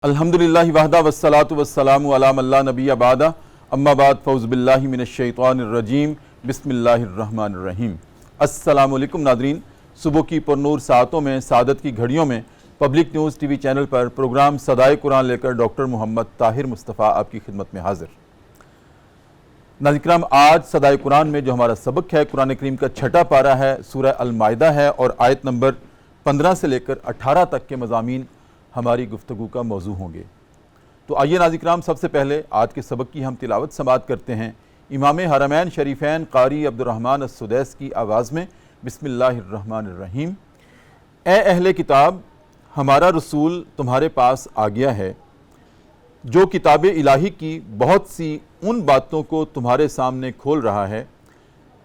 الحمدللہ وحدہ والصلاة والسلام علی من لا نبی بعدہ اما بعد فاعوذ باللہ من الشیطان الرجیم بسم اللہ الرحمن الرحیم۔ السلام علیکم ناظرین، صبح کی پرنور ساعتوں میں سعادت کی گھڑیوں میں public news T V channel پر پروگرام صدائے قرآن لے کر ڈاکٹر محمد طاہر مصطفیٰ آپ کی خدمت میں حاضر۔ ناظرین کرام، آج صدائے قرآن میں جو ہمارا سبق ہے قرآن کریم کا چھٹا پارہ ہے، سورہ المائدہ ہے اور آیت نمبر 15 سے لے کر 18 تک کے مضامین ہماری گفتگو کا موضوع ہوں گے۔ تو آئیے ناظرین کرام، سب سے پہلے آج کے سبق کی ہم تلاوت سماعت کرتے ہیں امام حرمین شریفین قاری عبدالرحمن السدیس کی آواز میں۔ بسم اللہ الرحمن الرحیم۔ اے اہل کتاب، ہمارا رسول تمہارے پاس آ گیا ہے جو کتاب الہی کی بہت سی ان باتوں کو تمہارے سامنے کھول رہا ہے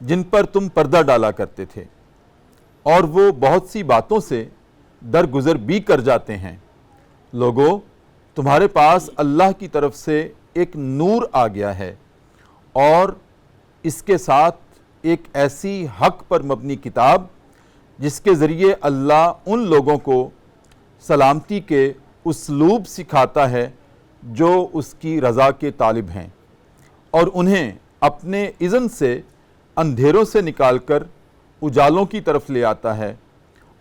جن پر تم پردہ ڈالا کرتے تھے، اور وہ بہت سی باتوں سے درگزر بھی کر جاتے ہیں۔ لوگو، تمہارے پاس اللہ کی طرف سے ایک نور آ گیا ہے اور اس کے ساتھ ایک ایسی حق پر مبنی کتاب جس کے ذریعے اللہ ان لوگوں کو سلامتی کے اسلوب سکھاتا ہے جو اس کی رضا کے طالب ہیں، اور انہیں اپنے اذن سے اندھیروں سے نکال کر اجالوں کی طرف لے آتا ہے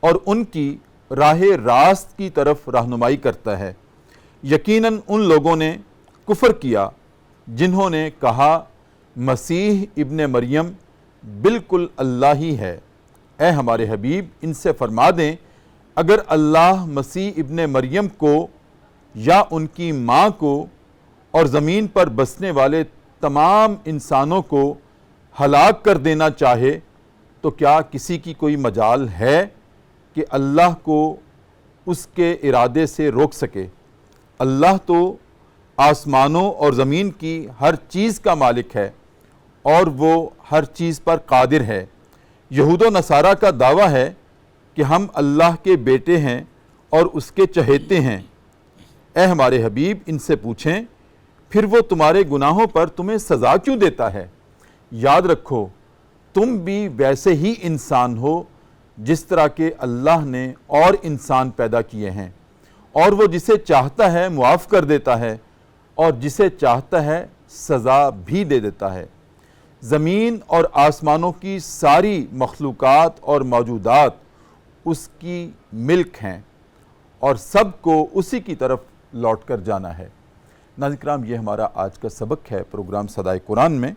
اور ان کی راہ راست کی طرف رہنمائی کرتا ہے۔ یقیناً ان لوگوں نے کفر کیا جنہوں نے کہا مسیح ابن مریم بالکل اللہ ہی ہے۔ اے ہمارے حبیب، ان سے فرما دیں اگر اللہ مسیح ابن مریم کو یا ان کی ماں کو اور زمین پر بسنے والے تمام انسانوں کو ہلاک کر دینا چاہے تو کیا کسی کی کوئی مجال ہے کہ اللہ کو اس کے ارادے سے روک سکے؟ اللہ تو آسمانوں اور زمین کی ہر چیز کا مالک ہے اور وہ ہر چیز پر قادر ہے۔ یہود و نصارہ کا دعویٰ ہے کہ ہم اللہ کے بیٹے ہیں اور اس کے چہیتے ہیں۔ اے ہمارے حبیب، ان سے پوچھیں پھر وہ تمہارے گناہوں پر تمہیں سزا کیوں دیتا ہے؟ یاد رکھو تم بھی ویسے ہی انسان ہو جس طرح کہ اللہ نے اور انسان پیدا کیے ہیں، اور وہ جسے چاہتا ہے معاف کر دیتا ہے اور جسے چاہتا ہے سزا بھی دے دیتا ہے۔ زمین اور آسمانوں کی ساری مخلوقات اور موجودات اس کی ملک ہیں اور سب کو اسی کی طرف لوٹ کر جانا ہے۔ ناظرین کرام، یہ ہمارا آج کا سبق ہے پروگرام صدائے قرآن میں،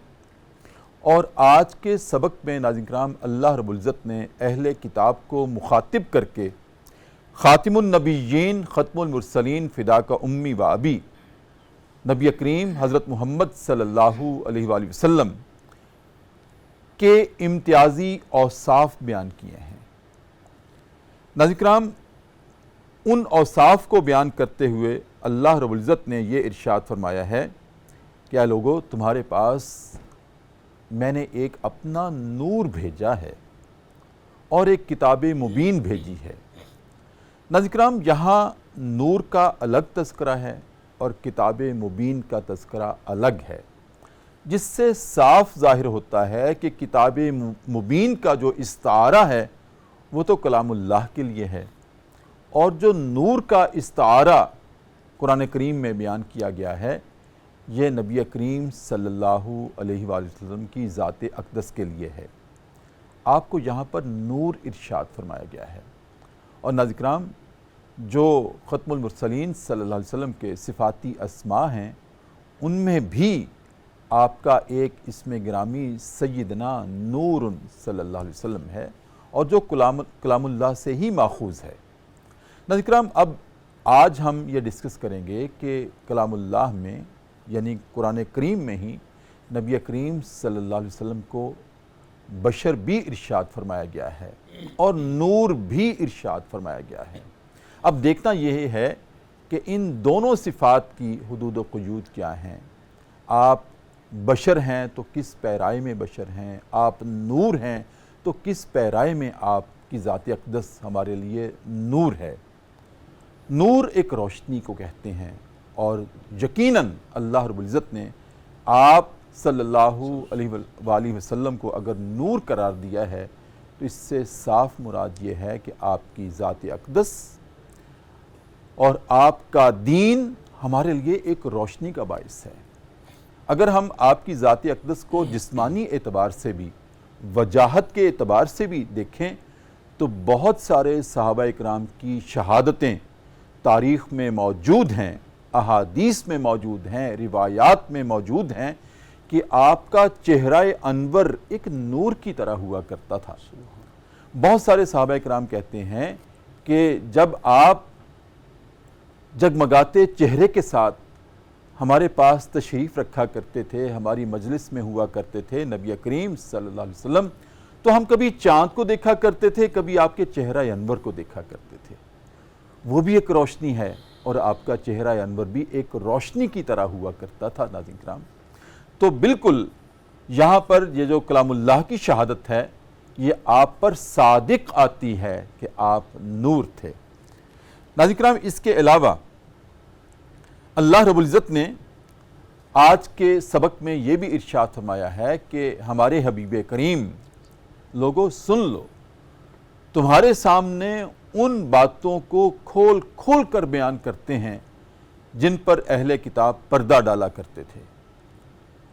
اور آج کے سبق میں ناظرین کرام اللہ رب العزت نے اہل کتاب کو مخاطب کر کے خاتم النبیین ختم المرسلین فداک امی و ابی نبی کریم حضرت محمد صلی اللہ علیہ وآلہ وسلم کے امتیازی اوصاف بیان کیے ہیں۔ ناظرین کرام، ان اوصاف کو بیان کرتے ہوئے اللہ رب العزت نے یہ ارشاد فرمایا ہے کہ اے لوگو، تمہارے پاس میں نے ایک اپنا نور بھیجا ہے اور ایک کتاب مبین بھیجی ہے۔ ناظرین کرام، یہاں نور کا الگ تذکرہ ہے اور کتاب مبین کا تذکرہ الگ ہے، جس سے صاف ظاہر ہوتا ہے کہ کتاب مبین کا جو استعارہ ہے وہ تو کلام اللہ کے لیے ہے، اور جو نور کا استعارہ قرآن کریم میں بیان کیا گیا ہے یہ نبی کریم صلی اللہ علیہ وآلہ وسلم کی ذات اقدس کے لیے ہے۔ آپ کو یہاں پر نور ارشاد فرمایا گیا ہے، اور ناظرین کرام جو ختم المرسلین صلی اللہ علیہ وسلم کے صفاتی اسماء ہیں ان میں بھی آپ کا ایک اسم گرامی سیدنا نور صلی اللہ علیہ وسلم ہے، اور جو کلام اللہ سے ہی ماخوذ ہے۔ ناظرین کرام، اب آج ہم یہ ڈسکس کریں گے کہ کلام اللہ میں یعنی قرآن کریم میں ہی نبی کریم صلی اللہ علیہ وسلم کو بشر بھی ارشاد فرمایا گیا ہے اور نور بھی ارشاد فرمایا گیا ہے۔ اب دیکھنا یہ ہے کہ ان دونوں صفات کی حدود و قیود کیا ہیں۔ آپ بشر ہیں تو کس پیرائے میں بشر ہیں، آپ نور ہیں تو کس پیرائے میں آپ کی ذات اقدس ہمارے لیے نور ہے۔ نور ایک روشنی کو کہتے ہیں، اور یقیناً اللہ رب العزت نے آپ صلی اللہ علیہ وآلہ وسلم کو اگر نور قرار دیا ہے تو اس سے صاف مراد یہ ہے کہ آپ کی ذات اقدس اور آپ کا دین ہمارے لیے ایک روشنی کا باعث ہے۔ اگر ہم آپ کی ذات اقدس کو جسمانی اعتبار سے بھی، وجاہت کے اعتبار سے بھی دیکھیں تو بہت سارے صحابہ اکرام کی شہادتیں تاریخ میں موجود ہیں، احادیث میں موجود ہیں، روایات میں موجود ہیں کہ آپ کا چہرہ انور ایک نور کی طرح ہوا کرتا تھا۔ بہت سارے صحابہ اکرام کہتے ہیں کہ جب آپ جگمگاتے چہرے کے ساتھ ہمارے پاس تشریف رکھا کرتے تھے، ہماری مجلس میں ہوا کرتے تھے نبی کریم صلی اللہ علیہ وسلم، تو ہم کبھی چاند کو دیکھا کرتے تھے، کبھی آپ کے چہرہ انور کو دیکھا کرتے تھے۔ وہ بھی ایک روشنی ہے اور آپ کا چہرہ انور بھی ایک روشنی کی طرح ہوا کرتا تھا۔ ناظرین کرام، تو بالکل یہاں پر یہ جو کلام اللہ کی شہادت ہے یہ آپ پر صادق آتی ہے کہ آپ نور تھے۔ ناظرین کرام، اس کے علاوہ اللہ رب العزت نے آج کے سبق میں یہ بھی ارشاد فرمایا ہے کہ ہمارے حبیب کریم لوگوں سن لو، تمہارے سامنے ان باتوں کو کھول کھول کر بیان کرتے ہیں جن پر اہل کتاب پردہ ڈالا کرتے تھے۔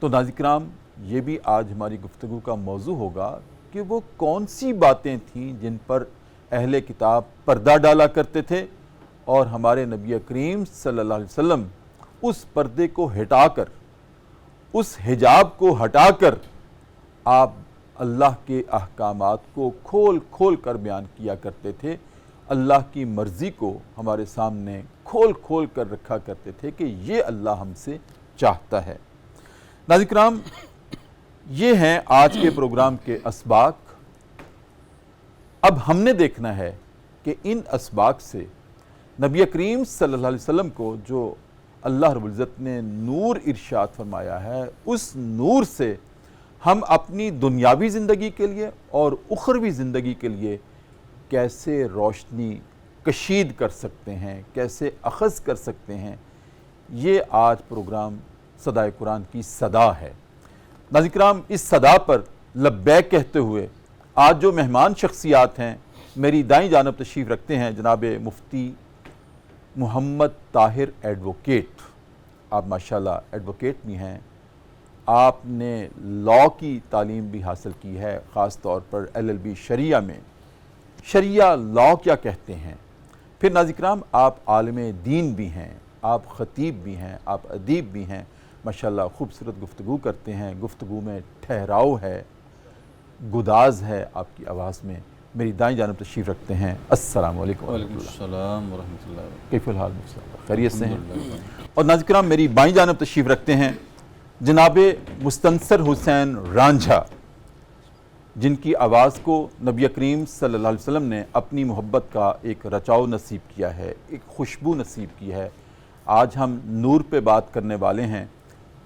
تو ناظرین کرام، یہ بھی آج ہماری گفتگو کا موضوع ہوگا کہ وہ کون سی باتیں تھیں جن پر اہل کتاب پردہ ڈالا کرتے تھے اور ہمارے نبی کریم صلی اللہ علیہ وسلم اس پردے کو ہٹا کر، اس حجاب کو ہٹا کر آپ اللہ کے احکامات کو کھول کھول کر بیان کیا کرتے تھے، اللہ کی مرضی کو ہمارے سامنے کھول کھول کر رکھا کرتے تھے کہ یہ اللہ ہم سے چاہتا ہے۔ ناظرین کرام، یہ ہیں آج کے پروگرام کے اسباق۔ اب ہم نے دیکھنا ہے کہ ان اسباق سے نبی کریم صلی اللہ علیہ وسلم کو جو اللہ رب العزت نے نور ارشاد فرمایا ہے، اس نور سے ہم اپنی دنیاوی زندگی کے لیے اور اخروی زندگی کے لیے کیسے روشنی کشید کر سکتے ہیں، کیسے اخذ کر سکتے ہیں، یہ آج پروگرام صدائے قرآن کی صدا ہے۔ ناظرین کرام، اس صدا پر لبیک کہتے ہوئے آج جو مہمان شخصیات ہیں، میری دائیں جانب تشریف رکھتے ہیں جناب مفتی محمد طاہر ایڈوکیٹ۔ آپ ماشاءاللہ ایڈوکیٹ بھی ہیں، آپ نے لاء کی تعلیم بھی حاصل کی ہے، خاص طور پر LLB شریعہ میں۔ شریعہ لاء کیا کہتے ہیں؟ پھر ناظرین کرام، آپ عالم دین بھی ہیں، آپ خطیب بھی ہیں، آپ ادیب بھی ہیں، ماشاءاللہ خوبصورت گفتگو کرتے ہیں، گفتگو میں ٹھہراؤ ہے، گداز ہے آپ کی آواز میں۔ میری دائیں جانب تشریف رکھتے ہیں، السلام علیکم وعلیکم السلام ورحمۃ اللہ وبرکاتہ۔ کیف الحال مفتی؟ خیریت سے ہیں؟ اور ناظرین کرام، میری بائیں جانب تشریف رکھتے ہیں جناب مستنصر حسین رانجھا، جن کی آواز کو نبی کریم صلی اللہ علیہ وسلم نے اپنی محبت کا ایک رچاؤ نصیب کیا ہے، ایک خوشبو نصیب کی ہے۔ آج ہم نور پہ بات کرنے والے ہیں،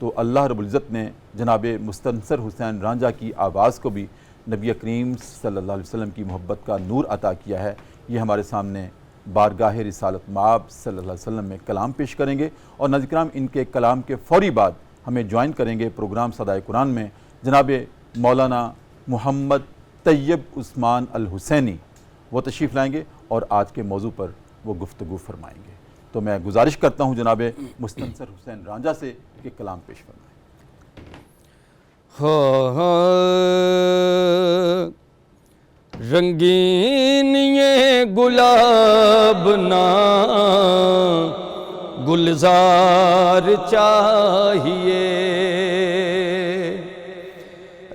تو اللہ رب العزت نے جناب مستنصر حسین رانجھا کی آواز کو بھی نبی کریم صلی اللہ علیہ وسلم کی محبت کا نور عطا کیا ہے۔ یہ ہمارے سامنے بارگاہ رسالت مآب صلی اللہ علیہ وسلم میں کلام پیش کریں گے، اور ناظرین کرام، ان کے کلام کے فوری بعد ہمیں جوائن کریں گے پروگرام صدائے قرآن میں جناب مولانا محمد طیب عثمان الحسینی۔ وہ تشریف لائیں گے اور آج کے موضوع پر وہ گفتگو فرمائیں گے۔ تو میں گزارش کرتا ہوں جناب مستنصر حسین رانجھا سے کہ کلام پیش فرمائیں۔ رنگین یہ گلاب نا گلزار چاہیے،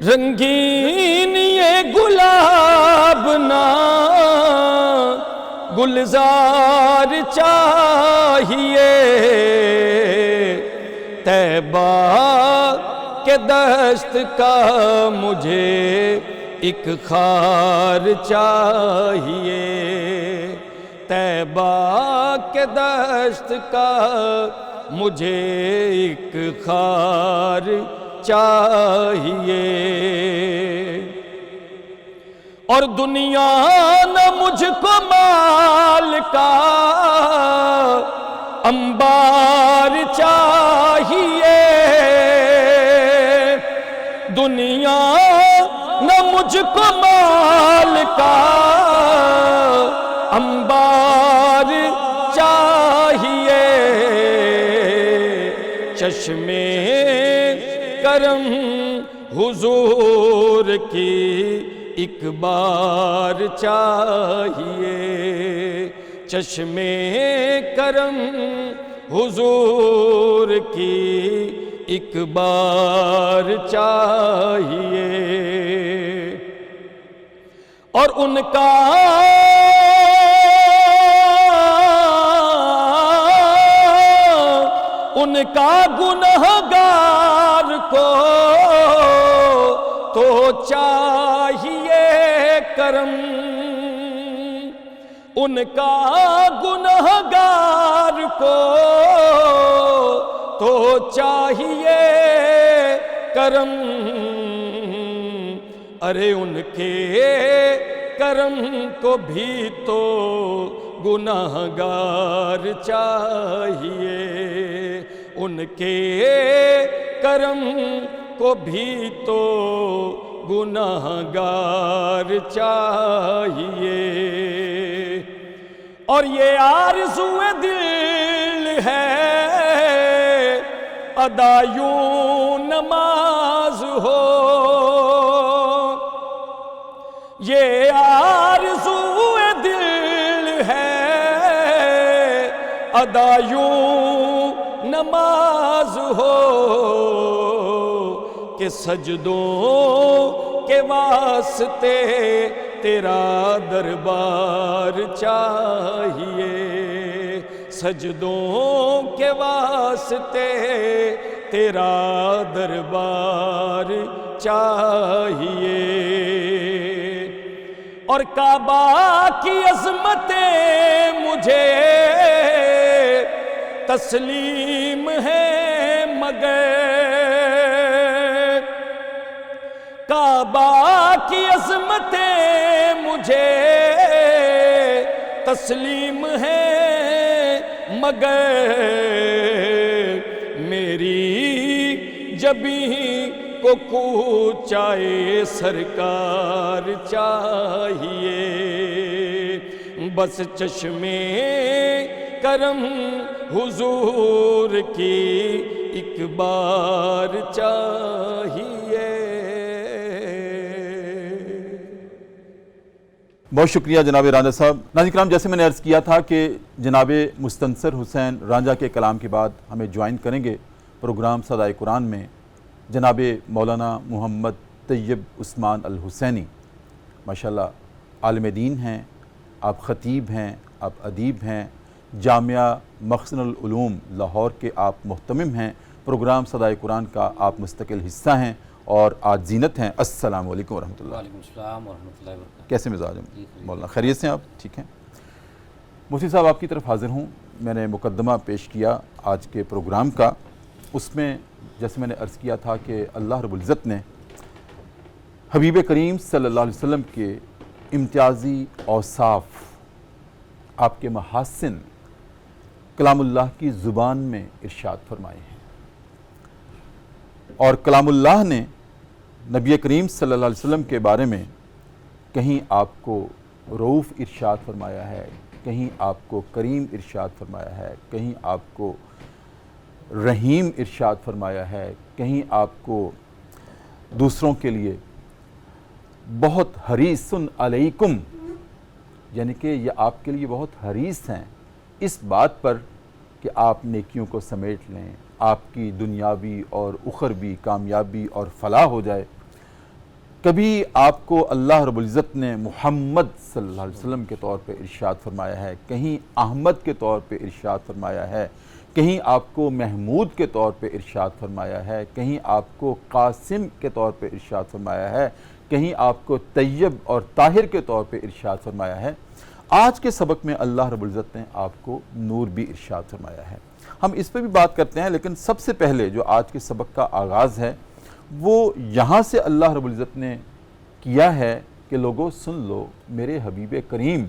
رنگین یہ گلاب نا گلزار چاہیے، طیبہ کے دست کا مجھے ایک خار چاہیے، طیبہ کے دست کا مجھے ایک خار چاہیے، اور دنیا نہ مجھ کو مال کا انبار چاہیے، دنیا نہ مجھ کو مال کا انبار چاہیے، چشمے کرم حضور کی ایک بار چاہیے، چشمے کرم حضور کی ایک بار چاہیے، اور ان کا گنہگار کو تو چاہیے کرم، ان کا گنہگار کو تو چاہیے کرم، ارے ان کے کرم کو بھی تو گنہگار چاہیے، ان کے کرم کو بھی تو گنہگار چاہیے، اور یہ آرزو دل ہے ادا یوں نماز ہو، یہ آرزو دل ہے ادا یوں نماز ہو، کہ سجدوں کے واسطے تیرا دربار چاہیے، سجدوں کے واسطے تیرا دربار چاہیے، اور کعبہ کی عظمتیں مجھے تسلیم ہے مگر، کعبہ کی عظمتیں مجھے تسلیم ہے مگر، میری جبیں کو کوچائے سرکار چاہیے، بس چشمے کرم حضور کی ایک بار چاہیے۔ بہت شکریہ جناب رانجھا صاحب۔ ناظرین کرام، جیسے میں نے عرض کیا تھا کہ جناب مستنصر حسین رانجھا کے کلام کے بعد ہمیں جوائن کریں گے پروگرام صدائے قرآن میں جناب مولانا محمد طیب عثمان الحسینی۔ ماشاءاللہ عالم دین ہیں، آپ خطیب ہیں، آپ ادیب ہیں، جامعہ مخزن العلوم لاہور کے آپ محتمم ہیں، پروگرام صدائے قرآن کا آپ مستقل حصہ ہیں اور آج زینت ہیں۔ السلام علیکم ورحمۃ اللہ۔ وعلیکم السلام ورحمۃ اللہ وبرکاتہ۔ کیسے مزاج ہیں مولانا؟ خیریت سے ہیں آپ؟ ٹھیک ہیں۔ مفتی صاحب آپ کی طرف حاضر ہوں۔ میں نے مقدمہ پیش کیا آج کے پروگرام کا، اس میں جیسے میں نے عرض کیا تھا کہ اللہ رب العزت نے حبیب کریم صلی اللہ علیہ وسلم کے امتیازی اوصاف، آپ کے محاسن کلام اللہ کی زبان میں ارشاد فرمائے ہیں، اور کلام اللہ نے نبی کریم صلی اللہ علیہ وسلم کے بارے میں کہیں آپ کو رؤوف ارشاد فرمایا ہے، کہیں آپ کو کریم ارشاد فرمایا ہے، کہیں آپ کو رحیم ارشاد فرمایا ہے، کہیں آپ کو دوسروں کے لیے بہت حریص علیکم، یعنی کہ یہ آپ کے لیے بہت حریص ہیں اس بات پر کہ آپ نیکیوں کو سمیٹ لیں، آپ کی دنیاوی اور اخروی کامیابی اور فلاح ہو جائے۔ کبھی آپ کو اللہ رب العزت نے محمد صلی اللہ علیہ وسلم کے طور پہ ارشاد فرمایا ہے، کہیں احمد کے طور پہ ارشاد فرمایا ہے، کہیں آپ کو محمود کے طور پہ ارشاد فرمایا ہے، کہیں آپ کو قاسم کے طور پہ ارشاد فرمایا ہے، کہیں آپ کو طیب اور طاہر کے طور پہ ارشاد فرمایا ہے۔ آج کے سبق میں اللہ رب العزت نے آپ کو نور بھی ارشاد فرمایا ہے۔ ہم اس پہ بھی بات کرتے ہیں، لیکن سب سے پہلے جو آج کے سبق کا آغاز ہے وہ یہاں سے اللہ رب العزت نے کیا ہے کہ لوگوں سن لو، میرے حبیب کریم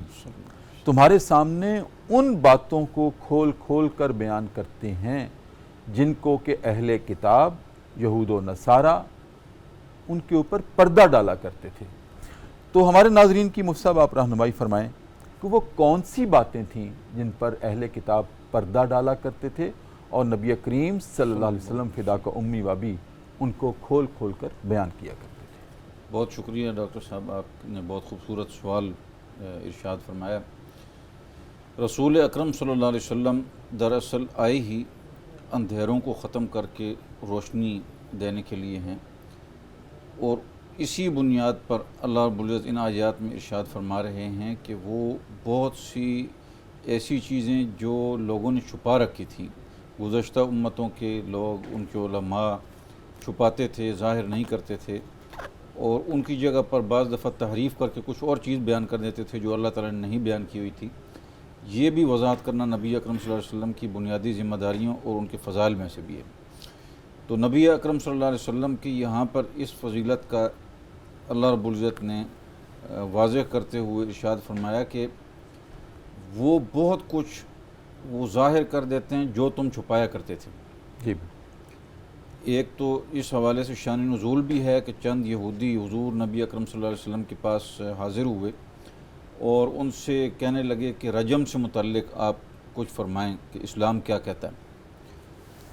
تمہارے سامنے ان باتوں کو کھول کھول کر بیان کرتے ہیں جن کو کہ اہل کتاب یہود و نصارہ ان کے اوپر پردہ ڈالا کرتے تھے۔ تو ہمارے ناظرین کی مفتی صاحب آپ رہنمائی فرمائیں کہ وہ کون سی باتیں تھیں جن پر اہل کتاب پردہ ڈالا کرتے تھے، اور نبی کریم صلی اللہ علیہ وسلم فدا کا امی و ابی ان کو کھول کھول کر بیان کیا کرتے تھے۔ بہت شکریہ ڈاکٹر صاحب، آپ نے بہت خوبصورت سوال ارشاد فرمایا۔ رسول اکرم صلی اللہ علیہ وسلم دراصل آئے ہی اندھیروں کو ختم کر کے روشنی دینے کے لیے ہیں، اور اسی بنیاد پر اللہ رب العزت ان آیات میں ارشاد فرما رہے ہیں کہ وہ بہت سی ایسی چیزیں جو لوگوں نے چھپا رکھی تھیں، گزشتہ امتوں کے لوگ، ان کے علماء چھپاتے تھے، ظاہر نہیں کرتے تھے، اور ان کی جگہ پر بعض دفعہ تحریف کر کے کچھ اور چیز بیان کر دیتے تھے جو اللہ تعالیٰ نے نہیں بیان کی ہوئی تھی۔ یہ بھی وضاحت کرنا نبی اکرم صلی اللہ علیہ وسلم کی بنیادی ذمہ داریوں اور ان کے فضائل میں سے بھی ہے۔ تو نبی اکرم صلی اللہ علیہ وسلم کی یہاں پر اس فضیلت کا اللہ رب العزت نے واضح کرتے ہوئے ارشاد فرمایا کہ وہ بہت کچھ وہ ظاہر کر دیتے ہیں جو تم چھپایا کرتے تھے۔ جی، ایک تو اس حوالے سے شان نزول بھی ہے کہ چند یہودی حضور نبی اکرم صلی اللہ علیہ وسلم کے پاس حاضر ہوئے اور ان سے کہنے لگے کہ رجم سے متعلق آپ کچھ فرمائیں کہ اسلام کیا کہتا ہے۔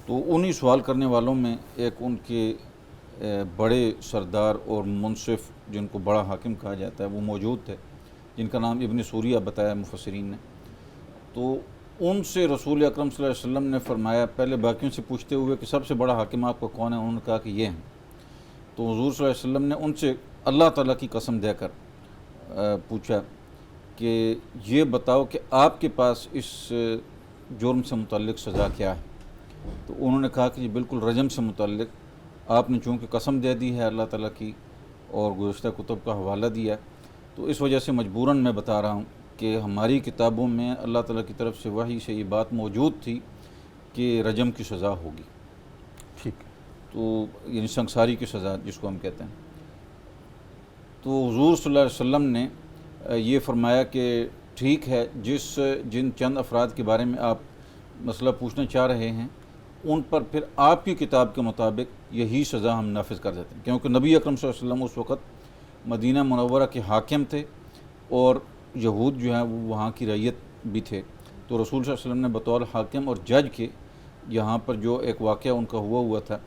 تو انہی سوال کرنے والوں میں ایک ان کے بڑے سردار اور منصف، جن کو بڑا حاکم کہا جاتا ہے، وہ موجود تھے، جن کا نام ابن سوریہ بتایا مفسرین نے۔ تو ان سے رسول اکرم صلی اللہ علیہ وسلم نے فرمایا، پہلے باقیوں سے پوچھتے ہوئے کہ سب سے بڑا حاکم آپ کا کون ہے، انہوں نے کہا کہ یہ ہیں۔ تو حضور صلی اللہ علیہ وسلم نے ان سے اللہ تعالیٰ کی قسم دے کر پوچھا کہ یہ بتاؤ کہ آپ کے پاس اس جرم سے متعلق سزا کیا ہے؟ تو انہوں نے کہا کہ یہ بالکل رجم سے متعلق آپ نے چونکہ قسم دے دی ہے اللہ تعالیٰ کی اور گزشتہ کتب کا حوالہ دیا ہے، تو اس وجہ سے مجبوراً میں بتا رہا ہوں کہ ہماری کتابوں میں اللہ تعالیٰ کی طرف سے وحی سے یہ بات موجود تھی کہ رجم کی سزا ہوگی، ٹھیک، تو یعنی سنگساری کی سزا جس کو ہم کہتے ہیں۔ تو حضور صلی اللہ علیہ وسلم نے یہ فرمایا کہ ٹھیک ہے، جن چند افراد کے بارے میں آپ مسئلہ پوچھنا چاہ رہے ہیں ان پر پھر آپ کی کتاب کے مطابق یہی سزا ہم نافذ کر دیتے ہیں، کیونکہ نبی اکرم صلی اللہ علیہ وسلم اس وقت مدینہ منورہ کے حاکم تھے اور یہود جو ہیں وہ وہاں کی رعیت بھی تھے۔ تو رسول صلی اللہ علیہ وسلم نے بطور حاکم اور جج کے یہاں پر جو ایک واقعہ ان کا ہوا تھا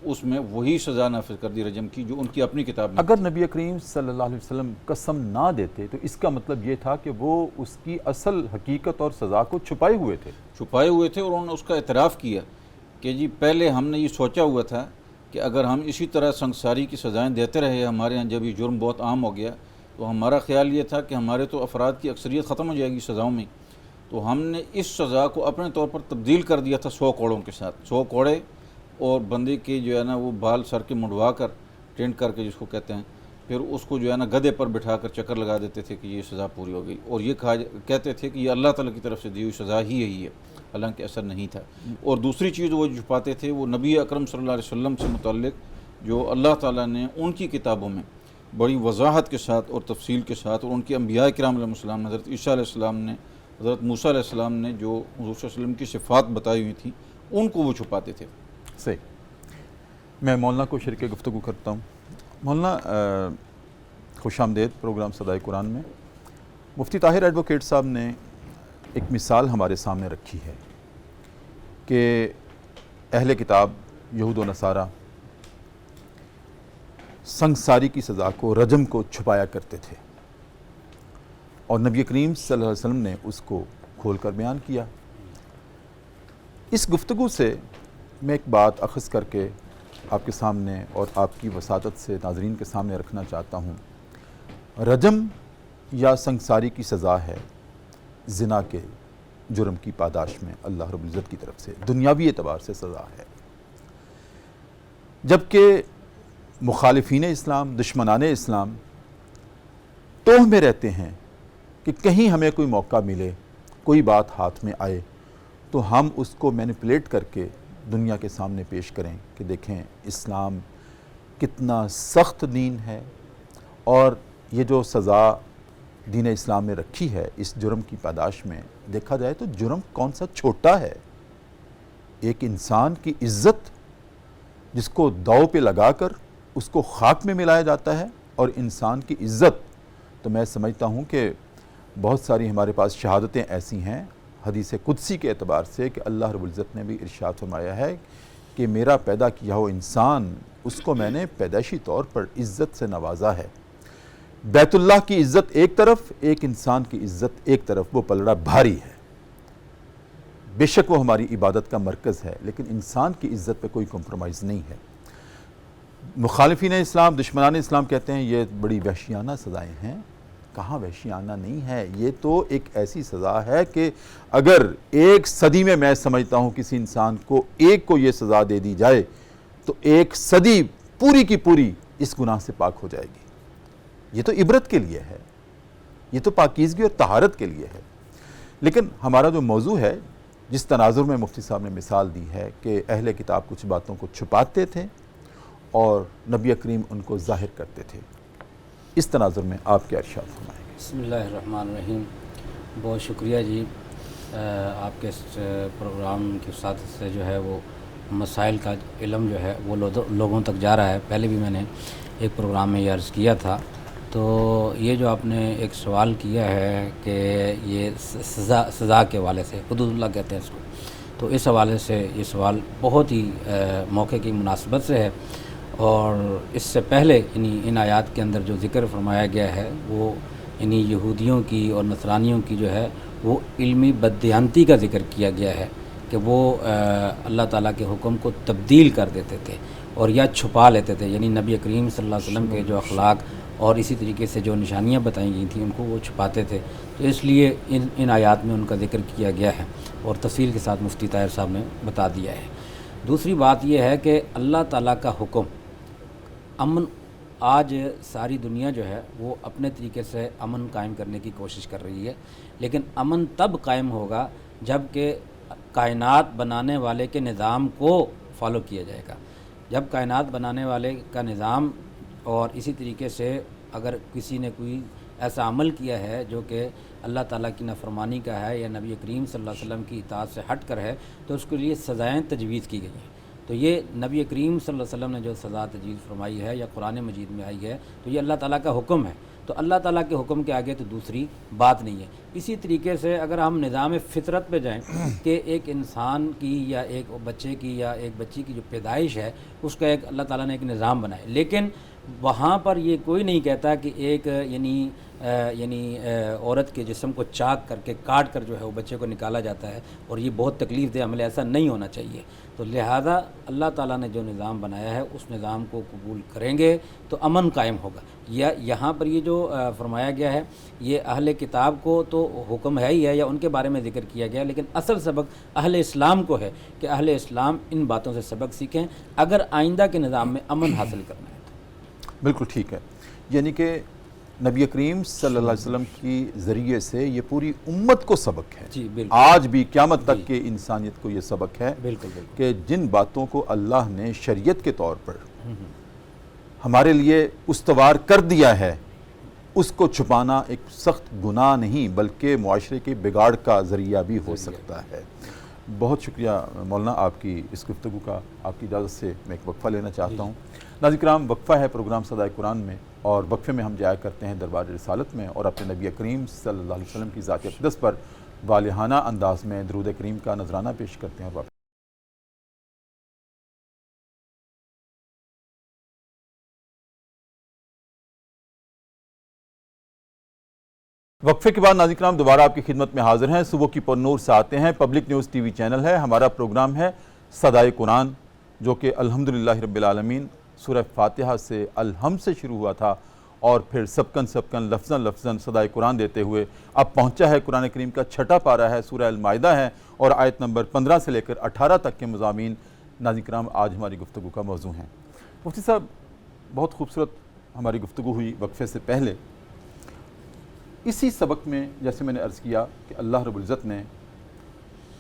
اس میں وہی سزا نافذ کر دی رجم کی جو ان کی اپنی کتاب میں۔ اگر نبی کریم صلی اللہ علیہ وسلم قسم نہ دیتے تو اس کا مطلب یہ تھا کہ وہ اس کی اصل حقیقت اور سزا کو چھپائے ہوئے تھے اور انہوں نے اس کا اعتراف کیا کہ جی پہلے ہم نے یہ سوچا ہوا تھا کہ اگر ہم اسی طرح سنگساری کی سزائیں دیتے رہے، ہمارے یہاں جب یہ جرم بہت عام ہو گیا تو ہمارا خیال یہ تھا کہ ہمارے تو افراد کی اکثریت ختم ہو جائے گی سزاؤں میں، تو ہم نے اس سزا کو اپنے طور پر تبدیل کر دیا تھا 100 کوڑوں کے ساتھ، 100 کوڑے اور بندے کے جو ہے نا وہ بال سر کے منڈوا کر ٹینٹ کر کے جس کو کہتے ہیں، پھر اس کو جو ہے نا گدھے پر بٹھا کر چکر لگا دیتے تھے کہ یہ سزا پوری ہو گئی، اور یہ کہتے تھے کہ یہ اللہ تعالیٰ کی طرف سے دی ہوئی سزا ہی یہی ہے، حالانکہ ایسا نہیں تھا۔ اور دوسری چیز وہ چھپاتے تھے، وہ نبی اکرم صلی اللہ علیہ وسلم سے متعلق جو اللہ تعالیٰ نے ان کی کتابوں میں بڑی وضاحت کے ساتھ اور تفصیل کے ساتھ، اور ان کے انبیاء کرام علیہ السلام، حضرت عیسیٰ علیہ السلام نے، حضرت موسیٰ علیہ السلام نے جو حضور صلی اللہ علیہ وسلم کی صفات بتائی ہوئی تھیں ان کو وہ چھپاتے تھے۔ صحیح۔ میں مولانا کو شرکِ گفتگو کرتا ہوں۔ مولانا خوش آمدید پروگرام صدائے قرآن میں۔ مفتی طاہر ایڈوکیٹ صاحب نے ایک مثال ہمارے سامنے رکھی ہے کہ اہل کتاب یہود و نصارہ سنگساری کی سزا کو، رجم کو چھپایا کرتے تھے، اور نبی کریم صلی اللہ علیہ وسلم نے اس کو کھول کر بیان کیا۔ اس گفتگو سے میں ایک بات اخذ کر کے آپ کے سامنے اور آپ کی وساطت سے ناظرین کے سامنے رکھنا چاہتا ہوں۔ رجم یا سنگساری کی سزا ہے زنا کے جرم کی پاداش میں اللہ رب العزت کی طرف سے، دنیاوی اعتبار سے سزا ہے، جبکہ مخالفین اسلام، دشمنان اسلام توہ میں رہتے ہیں کہ کہیں ہمیں کوئی موقع ملے، کوئی بات ہاتھ میں آئے تو ہم اس کو مینیپولیٹ کر کے دنیا کے سامنے پیش کریں کہ دیکھیں اسلام کتنا سخت دین ہے، اور یہ جو سزا دین اسلام نے رکھی ہے اس جرم کی پاداش میں، دیکھا جائے تو جرم کون سا چھوٹا ہے۔ ایک انسان کی عزت جس کو داؤ پہ لگا کر اس کو خاک میں ملایا جاتا ہے، اور انسان کی عزت تو میں سمجھتا ہوں کہ بہت ساری ہمارے پاس شہادتیں ایسی ہیں، حدیث قدسی کے اعتبار سے کہ اللہ رب العزت نے بھی ارشاد فرمایا ہے کہ میرا پیدا کیا ہو انسان اس کو میں نے پیدائشی طور پر عزت سے نوازا ہے۔ بیت اللہ کی عزت ایک طرف، ایک انسان کی عزت ایک طرف، وہ پلڑا بھاری ہے۔ بے شک وہ ہماری عبادت کا مرکز ہے، لیکن انسان کی عزت پہ کوئی کمپرومائز نہیں ہے۔ مخالفین اسلام، دشمنان اسلام کہتے ہیں یہ بڑی وحشیانہ سزائیں ہیں۔ کہاں وحشیانہ نہیں ہے، یہ تو ایک ایسی سزا ہے کہ اگر ایک صدی میں سمجھتا ہوں کسی انسان کو ایک کو یہ سزا دے دی جائے تو ایک صدی پوری کی پوری اس گناہ سے پاک ہو جائے گی۔ یہ تو عبرت کے لیے ہے، یہ تو پاکیزگی اور طہارت کے لیے ہے۔ لیکن ہمارا جو موضوع ہے، جس تناظر میں مفتی صاحب نے مثال دی ہے کہ اہل کتاب کچھ باتوں کو چھپاتے تھے اور نبی کریم ان کو ظاہر کرتے تھے، اس تناظر میں آپ کیا ارشاد فرمائیں گے؟ بسم اللہ الرحمن الرحیم۔ بہت شکریہ جی، آپ کے اس پروگرام کی ساتھ سے جو ہے وہ مسائل کا علم جو ہے وہ لوگوں تک جا رہا ہے۔ پہلے بھی میں نے ایک پروگرام میں یہ عرض کیا تھا، تو یہ جو آپ نے ایک سوال کیا ہے کہ یہ سزا کے حوالے سے، حدود اللہ کہتے ہیں اس کو، تو اس حوالے سے یہ سوال بہت ہی موقع کی مناسبت سے ہے۔ اور اس سے پہلے ان آیات کے اندر جو ذکر فرمایا گیا ہے وہ یہودیوں کی اور نصرانیوں کی جو ہے وہ علمی بددیانتی کا ذکر کیا گیا ہے کہ وہ اللہ تعالیٰ کے حکم کو تبدیل کر دیتے تھے اور یا چھپا لیتے تھے، یعنی نبی کریم صلی اللہ علیہ وسلم کے جو اخلاق اور اسی طریقے سے جو نشانیاں بتائی گئی تھیں ان کو وہ چھپاتے تھے۔ تو اس لیے ان آیات میں ان کا ذکر کیا گیا ہے اور تفصیل کے ساتھ مفتی طاہر صاحب نے بتا دیا ہے۔ دوسری بات یہ ہے کہ اللہ تعالیٰ کا حکم امن، آج ساری دنیا جو ہے وہ اپنے طریقے سے امن قائم کرنے کی کوشش کر رہی ہے، لیکن امن تب قائم ہوگا جب کہ کائنات بنانے والے کے نظام کو فالو کیا جائے گا۔ جب کائنات بنانے والے کا نظام اور اسی طریقے سے اگر کسی نے کوئی ایسا عمل کیا ہے جو کہ اللہ تعالیٰ کی نافرمانی کا ہے یا نبی کریم صلی اللہ علیہ وسلم کی اطاعت سے ہٹ کر ہے، تو اس کے لیے سزائیں تجویز کی گئی ہیں۔ تو یہ نبی کریم صلی اللہ علیہ وسلم نے جو سزا تجویز فرمائی ہے یا قرآن مجید میں آئی ہے، تو یہ اللہ تعالیٰ کا حکم ہے۔ تو اللہ تعالیٰ کے حکم کے آگے تو دوسری بات نہیں ہے۔ اسی طریقے سے اگر ہم نظام فطرت پہ جائیں کہ ایک انسان کی یا ایک بچے کی یا ایک بچی کی جو پیدائش ہے اس کا ایک اللہ تعالیٰ نے ایک نظام بنایا، لیکن وہاں پر یہ کوئی نہیں کہتا کہ ایک یعنی عورت کے جسم کو چاک کر کے کاٹ کر جو ہے وہ بچے کو نکالا جاتا ہے، اور یہ بہت تکلیف دہ عمل ہے، ایسا نہیں ہونا چاہیے۔ تو لہذا اللہ تعالیٰ نے جو نظام بنایا ہے اس نظام کو قبول کریں گے تو امن قائم ہوگا۔ یا یہاں پر یہ جو فرمایا گیا ہے یہ اہل کتاب کو تو حکم ہے ہی ہے یا ان کے بارے میں ذکر کیا گیا، لیکن اصل سبق اہل اسلام کو ہے کہ اہل اسلام ان باتوں سے سبق سیکھیں اگر آئندہ کے نظام میں امن حاصل کرنا ہے۔ بالکل ٹھیک ہے، یعنی کہ نبی کریم صلی اللہ علیہ وسلم کی ذریعے سے یہ پوری امت کو سبق ہے، جی بالکل، آج بھی قیامت تک کے انسانیت کو یہ سبق ہے بالکل بالکل کہ جن باتوں کو اللہ نے شریعت کے طور پر ہمارے لیے استوار کر دیا ہے اس کو چھپانا ایک سخت گناہ نہیں بلکہ معاشرے کے بگاڑ کا ذریعہ بھی ہو سکتا ہے۔ بہت شکریہ مولانا آپ کی اس گفتگو کا۔ آپ کی اجازت سے میں ایک وقفہ لینا چاہتا ہوں۔ ناظرین کرام، وقفہ ہے پروگرام صدائے قرآن میں، اور وقفے میں ہم جایا کرتے ہیں دربار رسالت میں اور اپنے نبی کریم صلی اللہ علیہ وسلم کی ذات اقدس پر والہانہ انداز میں درود کریم کا نذرانہ پیش کرتے ہیں۔ وقفے کے بعد ناظرین کرام دوبارہ آپ کی خدمت میں حاضر ہیں۔ صبح کی پرنور سے آتے ہیں، public news T V channel ہے، ہمارا پروگرام ہے صدائے قرآن، جو کہ الحمدللہ رب العالمین سورہ فاتحہ سے الحمد سے شروع ہوا تھا اور پھر سبکن لفظاً صدائے قرآن دیتے ہوئے اب پہنچا ہے قرآن کریم کا چھٹا پارہ ہے، سورہ المائدہ ہے، اور آیت نمبر 15 سے لے کر 18 تک کے مضامین ناظرین کرام آج ہماری گفتگو کا موضوع ہیں۔ مفتی صاحب، بہت خوبصورت ہماری گفتگو ہوئی وقفے سے پہلے۔ اسی سبق میں جیسے میں نے عرض کیا کہ اللہ رب العزت نے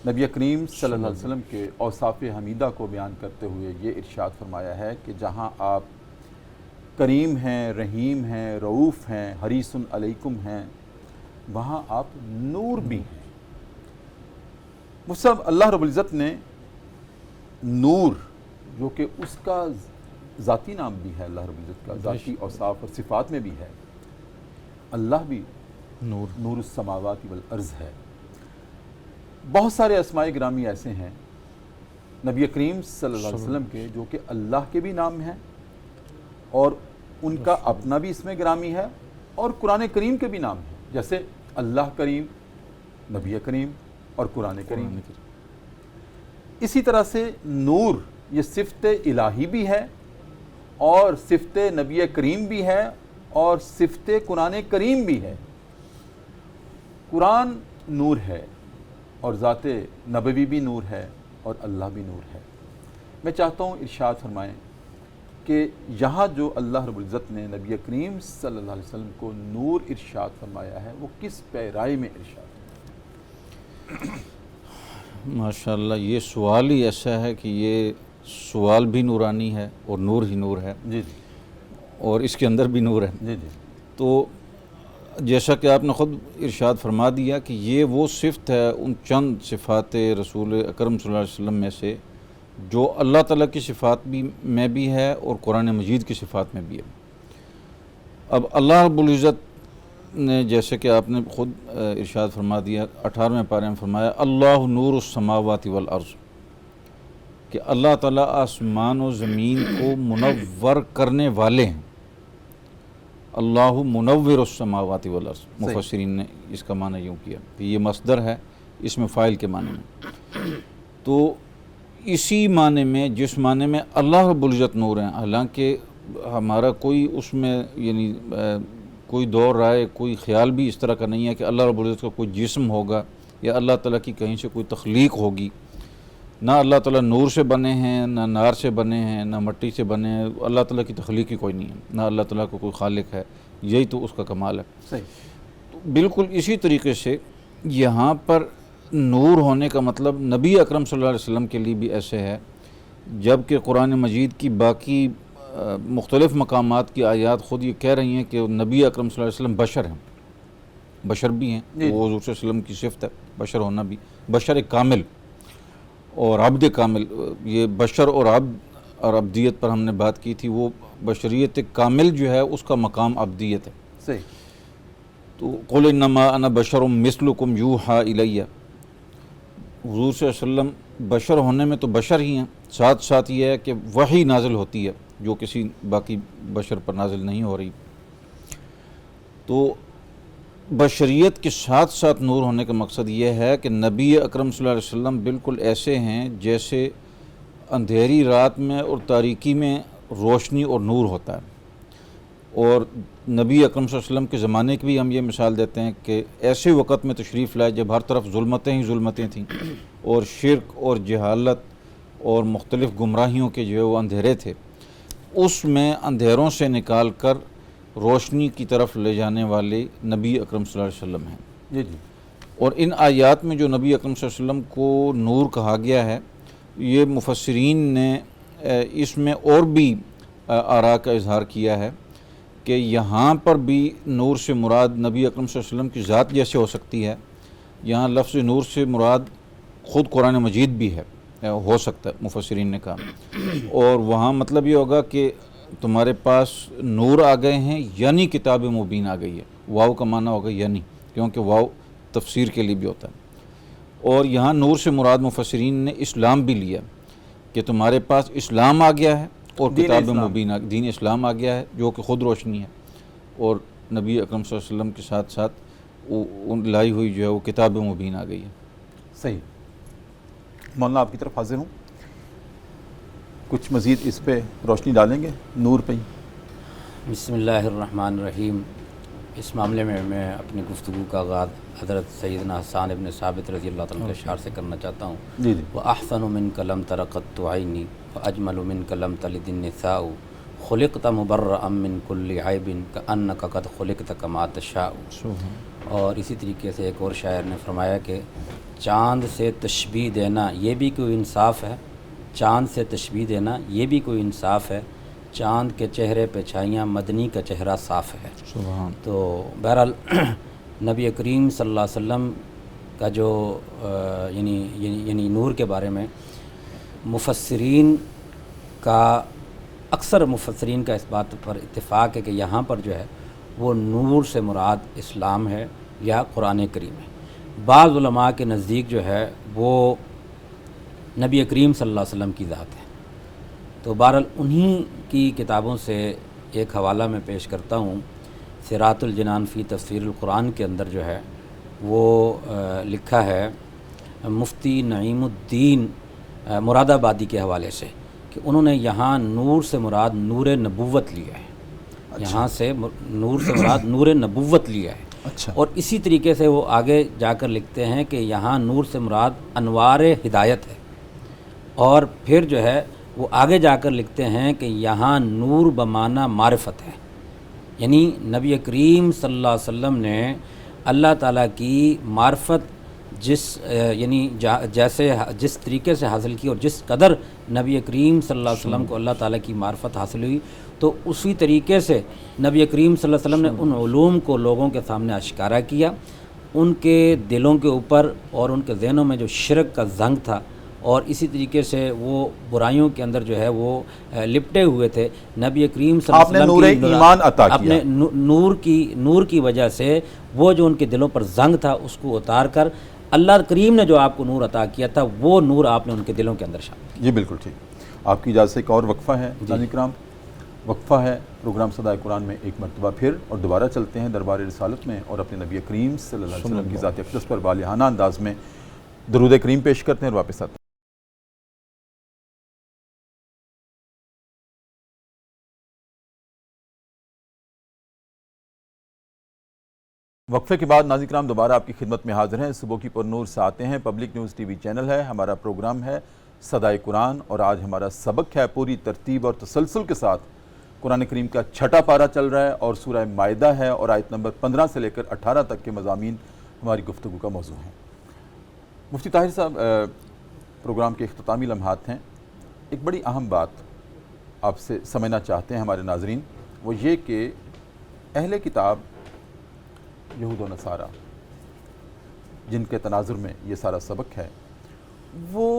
نبی کریم صلی اللہ علیہ وسلم کے اوصاف حمیدہ کو بیان کرتے ہوئے یہ ارشاد فرمایا ہے کہ جہاں آپ کریم ہیں، رحیم ہیں، رؤوف ہیں، حریص علیکم ہیں، وہاں آپ نور بھی ہیں۔ مفتی صاحب، اللہ رب العزت نے نور، جو کہ اس کا ذاتی نام بھی ہے، اللہ رب العزت کا ذاتی اوصاف اور صفات میں بھی ہے، اللہ بھی نور السماوات والارض ہے۔ بہت سارے اسماء گرامی ایسے ہیں نبی کریم صلی اللہ علیہ وسلم کے جو کہ اللہ کے بھی نام ہیں اور ان کا اپنا بھی اسم گرامی ہے اور قرآن کریم کے بھی نام ہیں، جیسے اللہ کریم، نبی کریم اور قرآن کریم۔ اسی طرح سے نور یہ صفت الہی بھی ہے اور صفت نبی کریم بھی ہے اور صفت قرآن کریم بھی ہے۔ قرآن نور ہے اور ذات نبوی بھی نور ہے اور اللہ بھی نور ہے۔ میں چاہتا ہوں ارشاد فرمائیں کہ یہاں جو اللہ رب العزت نے نبی کریم صلی اللہ علیہ وسلم کو نور ارشاد فرمایا ہے وہ کس پیرائی میں ارشاد فرمایا؟ ماشاءاللہ، یہ سوال ہی ایسا ہے کہ یہ سوال بھی نورانی ہے اور نور ہی نور ہے، جی اور اس کے اندر بھی نور ہے۔ جی جی تو جیسا کہ آپ نے خود ارشاد فرما دیا کہ یہ وہ صفت ہے ان چند صفات رسول اکرم صلی اللہ علیہ وسلم میں سے جو اللہ تعالیٰ کی صفات میں بھی ہے اور قرآن مجید کی صفات میں بھی ہے۔ اب اللہ رب العزت نے جیسے کہ آپ نے خود ارشاد فرما دیا 18ویں پارے میں فرمایا اللہ نور السماوات والارض، کہ اللہ تعالیٰ آسمان و زمین کو منور کرنے والے ہیں۔ اللہ منور السماوات والارض، مفسرین نے اس کا معنی یوں کیا کہ یہ مصدر ہے اس میں فاعل کے معنی میں۔ تو اسی معنی میں جس معنی میں اللہ رب العزت نور ہیں، حالانکہ ہمارا کوئی اس میں یعنی کوئی دور رائے کوئی خیال بھی اس طرح کا نہیں ہے کہ اللہ رب العزت کا کوئی جسم ہوگا یا اللہ تعالیٰ کی کہیں سے کوئی تخلیق ہوگی۔ نہ اللہ تعالیٰ نور سے بنے ہیں، نہ نار سے بنے ہیں، نہ مٹی سے بنے ہیں، اللہ تعالیٰ کی تخلیق ہی کوئی نہیں ہے، نہ اللہ تعالیٰ کو کوئی خالق ہے، یہی تو اس کا کمال ہے۔ صحیح۔ تو بالکل اسی طریقے سے یہاں پر نور ہونے کا مطلب نبی اکرم صلی اللہ علیہ وسلم کے لیے بھی ایسے ہے، جبکہ قرآن مجید کی باقی مختلف مقامات کی آیات خود یہ کہہ رہی ہیں کہ نبی اکرم صلی اللہ علیہ وسلم بشر ہیں، بشر بھی ہیں، وہ حضور صلی اللہ علیہ وسلم کی صفت ہے بشر ہونا بھی، بشر کامل اور عبد کامل۔ یہ بشر اور عبد اور عبدیت پر ہم نے بات کی تھی، وہ بشریت کامل جو ہے اس کا مقام عبدیت ہے۔ صحیح۔ تو قل انما انا بشر مثلکم یوحی الیہ، حضور صلی اللہ علیہ وسلم بشر ہونے میں تو بشر ہی ہیں، ساتھ ساتھ یہ ہے کہ وحی نازل ہوتی ہے جو کسی باقی بشر پر نازل نہیں ہو رہی۔ تو بشریت کے ساتھ ساتھ نور ہونے کا مقصد یہ ہے کہ نبی اکرم صلی اللہ علیہ وسلم بالکل ایسے ہیں جیسے اندھیری رات میں اور تاریکی میں روشنی اور نور ہوتا ہے۔ اور نبی اکرم صلی اللہ علیہ وسلم کے زمانے کی بھی ہم یہ مثال دیتے ہیں کہ ایسے وقت میں تشریف لائے جب ہر طرف ظلمتیں ہی ظلمتیں تھیں اور شرک اور جہالت اور مختلف گمراہیوں کے جو ہے وہ اندھیرے تھے، اس میں اندھیروں سے نکال کر روشنی کی طرف لے جانے والے نبی اکرم صلی اللہ علیہ وسلم ہیں۔ جی جی۔ اور ان آیات میں جو نبی اکرم صلی اللہ علیہ وسلم کو نور کہا گیا ہے، یہ مفسرین نے اس میں اور بھی آراء کا اظہار کیا ہے کہ یہاں پر بھی نور سے مراد نبی اکرم صلی اللہ علیہ وسلم کی ذات جیسے ہو سکتی ہے، یہاں لفظ نور سے مراد خود قرآن مجید بھی ہے، ہو سکتا ہے مفسرین نے کہا۔ اور وہاں مطلب یہ ہوگا کہ تمہارے پاس نور آ گئے ہیں یعنی کتاب مبین آ گئی ہے، واو کا معنی ہوگا یعنی، کیونکہ واو تفسیر کے لیے بھی ہوتا ہے۔ اور یہاں نور سے مراد مفسرین نے اسلام بھی لیا کہ تمہارے پاس اسلام آ گیا ہے اور کتاب مبین دین اسلام آ گیا ہے جو کہ خود روشنی ہے، اور نبی اکرم صلی اللہ علیہ وسلم کے ساتھ ساتھ لائی ہوئی جو ہے وہ کتاب مبین آ گئی ہے۔ صحیح۔ مولانا آپ کی طرف حاضر ہوں، کچھ مزید اس پہ روشنی ڈالیں گے نور پہ ہی؟ بسم اللہ الرحمن الرحیم۔ اس معاملے میں میں اپنی گفتگو کا آغاز حضرت سیدنا حسان ابن ثابت رضی اللہ تعالیٰ کے اشعار سے کرنا چاہتا ہوں۔ جی جی۔ وَأَحْسَنُ مِنْكَ لَمْ تَرَ قَطُّ عَيْنِي وَأَجْمَلُ مِنْكَ لَمْ تَلِدِ النِّسَاءُ خُلِقْتَ مُبَرَّأً مِنْ كُلِّ عَيْبٍ كَأَنَّكَ قَدْ خُلِقْتَ كَمَا تَشَاءُ۔ اور اسی طریقے سے ایک اور شاعر نے فرمایا کہ چاند سے تشبیہ دینا یہ بھی کوئی انصاف ہے، چاند سے تشبیہ دینا یہ بھی کوئی انصاف ہے، چاند کے چہرے پہ چھائیاں مدنی کا چہرہ صاف ہے۔ سبحان۔ تو بہرحال نبی کریم صلی اللہ علیہ وسلم کا جو یعنی نور کے بارے میں مفسرین کا اکثر مفسرین کا اس بات پر اتفاق ہے کہ یہاں پر جو ہے وہ نور سے مراد اسلام ہے یا قرآن کریم ہے، بعض علماء کے نزدیک جو ہے وہ نبی کریم صلی اللہ علیہ وسلم کی ذات ہے۔ تو بہرحال انہی کی کتابوں سے ایک حوالہ میں پیش کرتا ہوں، صراط الجنان فی تفسیر القرآن کے اندر جو ہے وہ لکھا ہے مفتی نعیم الدین مراد آبادی کے حوالے سے کہ انہوں نے یہاں نور سے مراد نور نبوت لیا ہے، یہاں سے نور سے مراد نور نبوت لیا ہے۔ اچھا، اور اسی طریقے سے وہ آگے جا کر لکھتے ہیں کہ یہاں نور سے مراد انوار ہدایت ہے، اور پھر جو ہے وہ آگے جا کر لکھتے ہیں کہ یہاں نور بمعنی معرفت ہے، یعنی نبی کریم صلی اللہ علیہ وسلم نے اللہ تعالیٰ کی معرفت یعنی جیسے جس طریقے سے حاصل کی اور جس قدر نبی کریم صلی اللہ علیہ وسلم کو اللہ تعالیٰ کی معرفت حاصل ہوئی، تو اسی طریقے سے نبی کریم صلی اللہ علیہ وسلم نے ان علوم کو لوگوں کے سامنے اشکارا کیا، ان کے دلوں کے اوپر اور ان کے ذہنوں میں جو شرک کا زنگ تھا اور اسی طریقے سے وہ برائیوں کے اندر جو ہے وہ لپٹے ہوئے تھے، نبی کریم صلی اللہ علیہ وسلم آپ نے نور ایمان عطا کیا، اپنے نور کی وجہ سے وہ جو ان کے دلوں پر زنگ تھا اس کو اتار کر اللہ کریم نے جو آپ کو نور عطا کیا تھا وہ نور آپ نے ان کے دلوں کے اندر شامل کیا۔ جی بالکل ٹھیک۔ آپ کی اجازت سے ایک اور وقفہ ہے ناظرین کرام، وقفہ ہے پروگرام صدائے قرآن میں ایک مرتبہ پھر، اور دوبارہ چلتے ہیں دربار رسالت میں اور اپنے نبی کریم صلی اللہ علیہ وسلم کی ذات اقدس پر والہانہ انداز میں درود کریم پیش کرتے ہیں اور واپس آتے ہیں۔ وقفے کے بعد ناظرین کرام دوبارہ آپ کی خدمت میں حاضر ہیں۔ صبح کی پر نور سے آتے ہیں، public news T V channel ہے، ہمارا پروگرام ہے صدائے قرآن، اور آج ہمارا سبق ہے پوری ترتیب اور تسلسل کے ساتھ قرآن کریم کا 6واں پارہ چل رہا ہے اور سورہ مائدہ ہے، اور آیت نمبر 15 سے لے کر 18 تک کے مضامین ہماری گفتگو کا موضوع ہیں۔ مفتی طاہر صاحب، پروگرام کے اختتامی لمحات ہیں، ایک بڑی اہم بات آپ سے سمجھنا چاہتے ہیں ہمارے ناظرین، وہ یہ کہ اہل کتاب یہود و نصارہ جن کے تناظر میں یہ سارا سبق ہے، وہ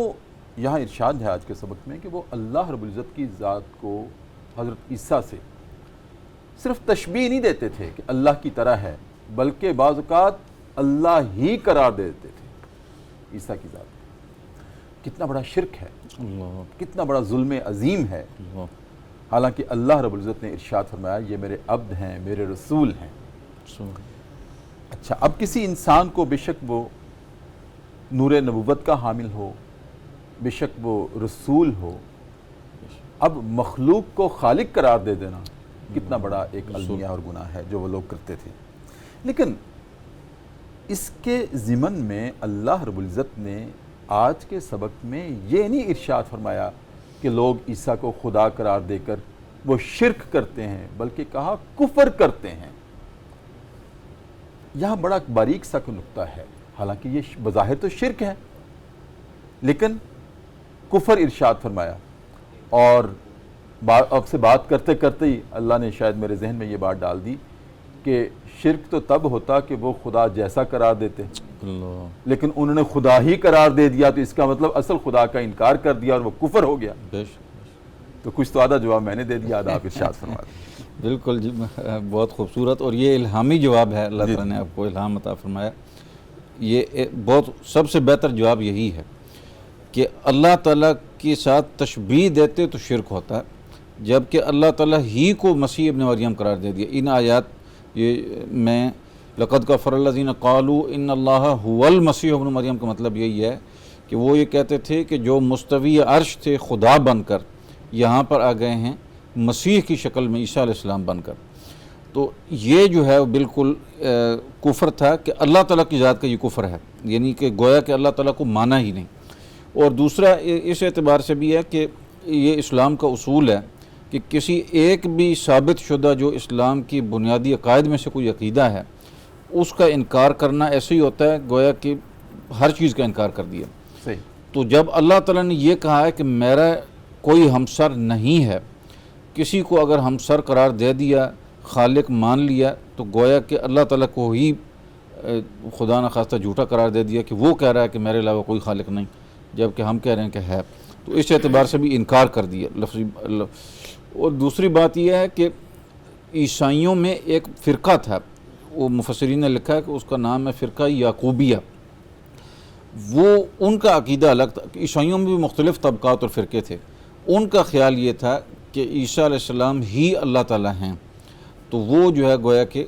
یہاں ارشاد ہے آج کے سبق میں کہ وہ اللہ رب العزت کی ذات کو حضرت عیسیٰ سے صرف تشبیہ نہیں دیتے تھے کہ اللہ کی طرح ہے، بلکہ بعض اوقات اللہ ہی قرار دے دیتے تھے عیسیٰ کی ذات۔ کتنا بڑا شرک ہے، کتنا بڑا ظلم عظیم ہے، حالانکہ اللہ رب العزت نے ارشاد فرمایا یہ میرے عبد ہیں، میرے رسول ہیں۔ اچھا، اب کسی انسان کو بے شک وہ نور نبوت کا حامل ہو، بے شک وہ رسول ہو، اب مخلوق کو خالق قرار دے دینا کتنا بڑا ایک المیہ اور گناہ ہے جو وہ لوگ کرتے تھے۔ لیکن اس کے ضمن میں اللہ رب العزت نے آج کے سبق میں یہ نہیں ارشاد فرمایا کہ لوگ عیسیٰ کو خدا قرار دے کر وہ شرک کرتے ہیں، بلکہ کہا کفر کرتے ہیں۔ یہاں بڑا باریک سا نقطہ ہے، حالانکہ یہ بظاہر تو شرک ہے لیکن کفر ارشاد فرمایا، اور اب سے بات کرتے کرتے ہی اللہ نے شاید میرے ذہن میں یہ بات ڈال دی کہ شرک تو تب ہوتا کہ وہ خدا جیسا قرار دیتے، لیکن انہوں نے خدا ہی قرار دے دیا، تو اس کا مطلب اصل خدا کا انکار کر دیا اور وہ کفر ہو گیا۔ تو کچھ تو آدھا جواب میں نے دے دیا، آدھا آپ ارشاد فرما دیں۔ بالکل جی، بہت خوبصورت، اور یہ الہامی جواب ہے، اللہ تعالیٰ نے آپ کو الہام عطا فرمایا۔ یہ بہت سب سے بہتر جواب یہی ہے کہ اللہ تعالیٰ کے ساتھ تشبیہ دیتے تو شرک ہوتا ہے، جبکہ اللہ تعالیٰ ہی کو مسیح ابن مریم قرار دے دیا۔ ان آیات یہ میں لقد کفر الذین قالوا ان اللہ هو المسیح ابن مریم کا مطلب یہی ہے کہ وہ یہ کہتے تھے کہ جو مستوی عرش تھے خدا بن کر یہاں پر آ گئے ہیں مسیح کی شکل میں عیسیٰ علیہ السلام بن کر، تو یہ جو ہے بالکل کفر تھا کہ اللہ تعالیٰ کی ذات کا یہ کفر ہے، یعنی کہ گویا کہ اللہ تعالیٰ کو مانا ہی نہیں۔ اور دوسرا اس اعتبار سے بھی ہے کہ یہ اسلام کا اصول ہے کہ کسی ایک بھی ثابت شدہ جو اسلام کی بنیادی عقائد میں سے کوئی عقیدہ ہے اس کا انکار کرنا ایسے ہی ہوتا ہے گویا کہ ہر چیز کا انکار کر دیا۔ صحیح۔ تو جب اللہ تعالیٰ نے یہ کہا ہے کہ میرا کوئی ہمسر نہیں ہے، کسی کو اگر ہمسر قرار دے دیا، خالق مان لیا، تو گویا کہ اللہ تعالیٰ کو ہی خدا نخواستہ جھوٹا قرار دے دیا کہ وہ کہہ رہا ہے کہ میرے علاوہ کوئی خالق نہیں، جبکہ ہم کہہ رہے ہیں کہ ہے۔ تو اس اعتبار سے بھی انکار کر دیا لفظی۔ اور دوسری بات یہ ہے کہ عیسائیوں میں ایک فرقہ تھا، وہ مفسرین نے لکھا ہے کہ اس کا نام ہے فرقہ یعقوبیہ، وہ ان کا عقیدہ الگ تھا. عیسائیوں میں بھی مختلف طبقات اور فرقے تھے. ان کا خیال یہ تھا کہ عیسیٰ علیہ السلام ہی اللہ تعالیٰ ہیں. تو وہ جو ہے گویا کہ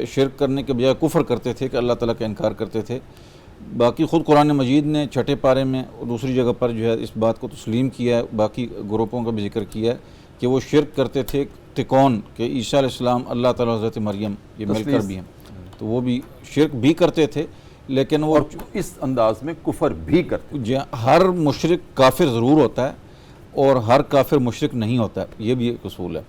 شرک کرنے کے بجائے کفر کرتے تھے کہ اللہ تعالیٰ کا انکار کرتے تھے. باقی خود قرآن مجید نے چھٹے پارے میں اور دوسری جگہ پر جو ہے اس بات کو تسلیم کیا ہے. باقی گروپوں کا بھی ذکر کیا ہے کہ وہ شرک کرتے تھے کون کہ عیسیٰ علیہ السلام اللہ تعالیٰ حضرت مریم یہ مل کر بھی ہیں. تو وہ بھی شرک بھی کرتے تھے لیکن وہ اس انداز میں کفر بھی کرتے. ہر مشرک کافر ضرور ہوتا ہے اور ہر کافر مشرک نہیں ہوتا ہے. یہ بھی ایک اصول ہے.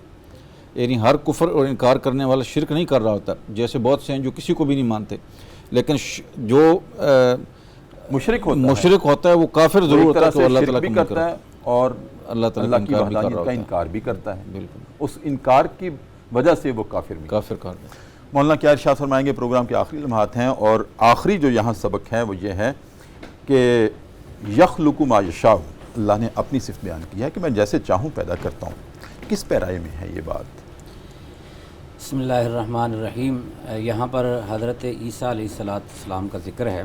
یعنی ہر کفر اور انکار کرنے والا شرک نہیں کر رہا ہوتا. جیسے بہت سے ہیں جو کسی کو بھی نہیں مانتے لیکن جو مشرک ہوتا ہے وہ کافر ضرور ہوتا ہے کہ اللہ تعالیٰ بھی کرتا ہے اور اللہ تعالیٰ کی وحدانیت کا انکار بھی کرتا ہے. بالکل اس انکار کی وجہ سے وہ کافر کر. مولانا کیا ارشاد فرمائیں گے؟ پروگرام کے آخری لمحات ہیں اور آخری جو یہاں سبق ہے وہ یہ ہے کہ یخلق ما یشاء. اللہ نے اپنی صفت بیان کی ہے کہ میں جیسے چاہوں پیدا کرتا ہوں. کس پیرائے میں ہے یہ بات؟ بسم اللہ الرحمن الرحیم. یہاں پر حضرت عیسیٰ علیہ السلام کا ذکر ہے